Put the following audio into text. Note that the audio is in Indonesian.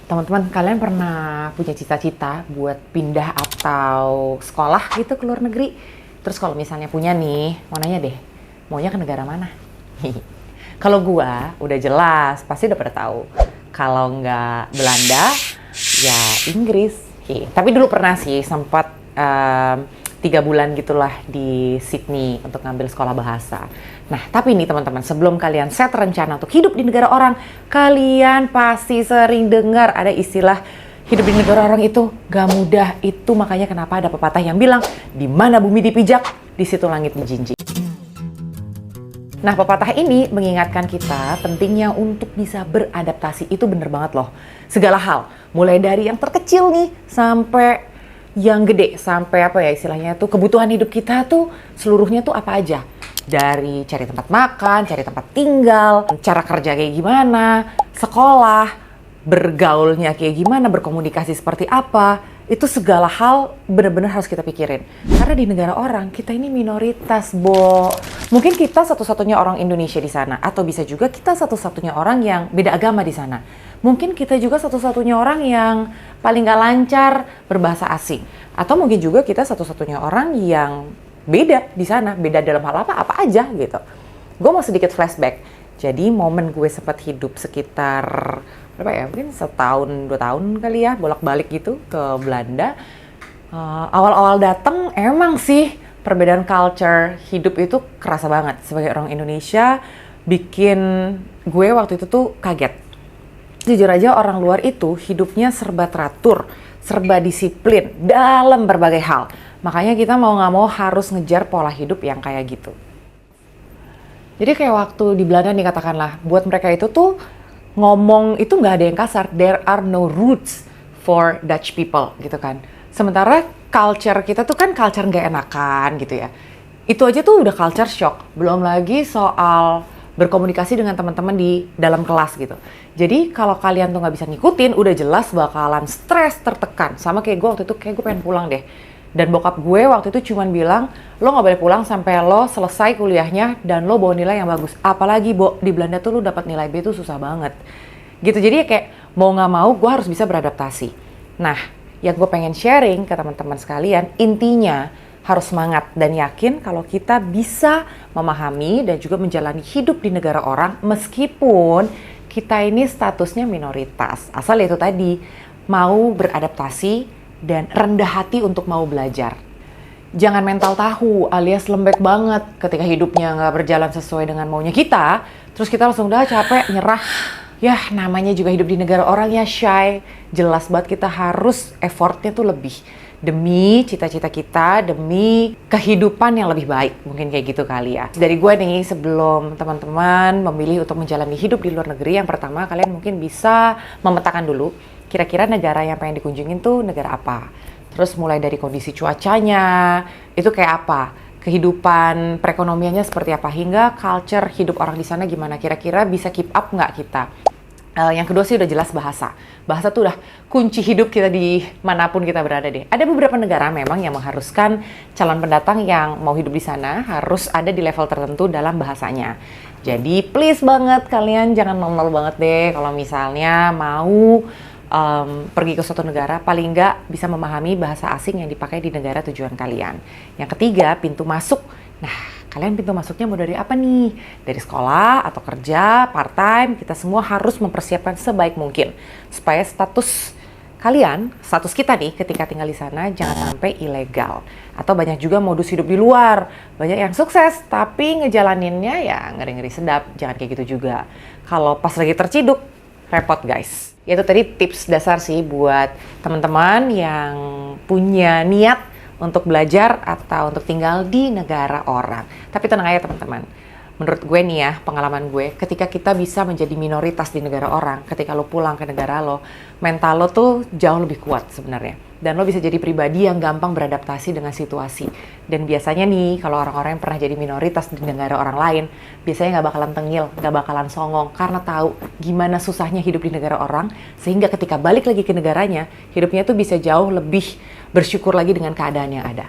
Teman-teman, kalian pernah punya cita-cita buat pindah atau sekolah gitu ke luar negeri? Terus kalau misalnya punya nih, mau nanya deh, maunya ke negara mana? Kalau gua udah jelas, pasti udah pada tahu. Kalau nggak Belanda, ya Inggris. Tapi dulu pernah sih sempat 3 bulan gitulah di Sydney untuk ngambil sekolah bahasa. Nah, tapi nih teman-teman, sebelum kalian set rencana untuk hidup di negara orang, kalian pasti sering dengar ada istilah hidup di negara orang itu gak mudah. Itu makanya kenapa ada pepatah yang bilang, di mana bumi dipijak, di situ langit dijinjing. Nah, pepatah ini mengingatkan kita pentingnya untuk bisa beradaptasi. Itu bener banget loh. Segala hal, mulai dari yang terkecil nih, sampai yang gede, sampai apa ya istilahnya tuh, kebutuhan hidup kita tuh seluruhnya tuh apa aja. Dari cari tempat makan, cari tempat tinggal, cara kerja kayak gimana, sekolah, bergaulnya kayak gimana, berkomunikasi seperti apa, itu segala hal benar-benar harus kita pikirin. Karena di negara orang, kita ini minoritas, Bo. Mungkin kita satu-satunya orang Indonesia di sana, atau bisa juga kita satu-satunya orang yang beda agama di sana. Mungkin kita juga satu-satunya orang yang paling gak lancar berbahasa asing. Atau mungkin juga kita satu-satunya orang yang beda di sana, beda dalam hal apa aja gitu. Gue mau sedikit flashback. Jadi momen gue sempat hidup sekitar berapa ya, mungkin 1-2 tahun kali ya, bolak-balik gitu ke Belanda. Awal-awal dateng emang sih perbedaan culture hidup itu kerasa banget. Sebagai orang Indonesia, bikin gue waktu itu tuh kaget. Jujur aja orang luar itu hidupnya serba teratur, serba disiplin dalam berbagai hal. Makanya kita mau nggak mau harus ngejar pola hidup yang kayak gitu. Jadi kayak waktu di Belanda nih katakanlah, buat mereka itu tuh ngomong itu nggak ada yang kasar. There are no roots for Dutch people gitu kan. Sementara culture kita tuh kan culture nggak enakan gitu ya. Itu aja tuh udah culture shock. Belum lagi soal berkomunikasi dengan teman-teman di dalam kelas gitu. Jadi kalau kalian tuh nggak bisa ngikutin, udah jelas bakalan stres, tertekan. Sama kayak gue waktu itu, kayak gue pengen pulang deh. Dan bokap gue waktu itu cuman bilang, lo nggak boleh pulang sampai lo selesai kuliahnya dan lo bawa nilai yang bagus. Apalagi di Belanda tuh lo dapat nilai B tuh susah banget. Gitu, jadi kayak mau nggak mau gue harus bisa beradaptasi. Nah, yang gue pengen sharing ke teman-teman sekalian, intinya harus semangat dan yakin kalau kita bisa memahami dan juga menjalani hidup di negara orang meskipun kita ini statusnya minoritas. Asal itu tadi, mau beradaptasi dan rendah hati untuk mau belajar. Jangan mental tahu alias lembek banget ketika hidupnya nggak berjalan sesuai dengan maunya kita, terus kita langsung udah capek, nyerah. Ya namanya juga hidup di negara orang ya Shay. Jelas banget kita harus effortnya tuh lebih. Demi cita-cita kita, demi kehidupan yang lebih baik. Mungkin kayak gitu kali ya. Dari gue nih, sebelum teman-teman memilih untuk menjalani hidup di luar negeri, yang pertama kalian mungkin bisa memetakan dulu kira-kira negara yang pengen dikunjungin tuh negara apa. Terus mulai dari kondisi cuacanya, itu kayak apa, kehidupan perekonomiannya seperti apa, hingga culture hidup orang di sana gimana, kira-kira bisa keep up nggak kita. Yang kedua sih udah jelas bahasa. Bahasa tuh udah kunci hidup kita di manapun kita berada deh. Ada beberapa negara memang yang mengharuskan calon pendatang yang mau hidup di sana harus ada di level tertentu dalam bahasanya. Jadi please banget kalian jangan nol banget deh kalau misalnya mau pergi ke suatu negara, paling nggak bisa memahami bahasa asing yang dipakai di negara tujuan kalian. Yang ketiga, pintu masuk. Nah, kalian pintu masuknya mau dari apa nih? Dari sekolah atau kerja, part-time, kita semua harus mempersiapkan sebaik mungkin. Supaya status kita nih ketika tinggal di sana jangan sampai ilegal. Atau banyak juga modus hidup di luar. Banyak yang sukses, tapi ngejalaninnya ya ngeri-ngeri sedap. Jangan kayak gitu juga. Kalau pas lagi terciduk, repot guys. Itu tadi tips dasar sih buat teman-teman yang punya niat untuk belajar atau untuk tinggal di negara orang. Tapi tenang aja teman-teman. Menurut gue nih ya, pengalaman gue, ketika kita bisa menjadi minoritas di negara orang, ketika lo pulang ke negara lo, mental lo tuh jauh lebih kuat sebenarnya. Dan lo bisa jadi pribadi yang gampang beradaptasi dengan situasi. Dan biasanya nih, kalau orang-orang yang pernah jadi minoritas di negara orang lain, biasanya nggak bakalan tengil, nggak bakalan songong, karena tahu gimana susahnya hidup di negara orang, sehingga ketika balik lagi ke negaranya, hidupnya tuh bisa jauh lebih bersyukur lagi dengan keadaan yang ada.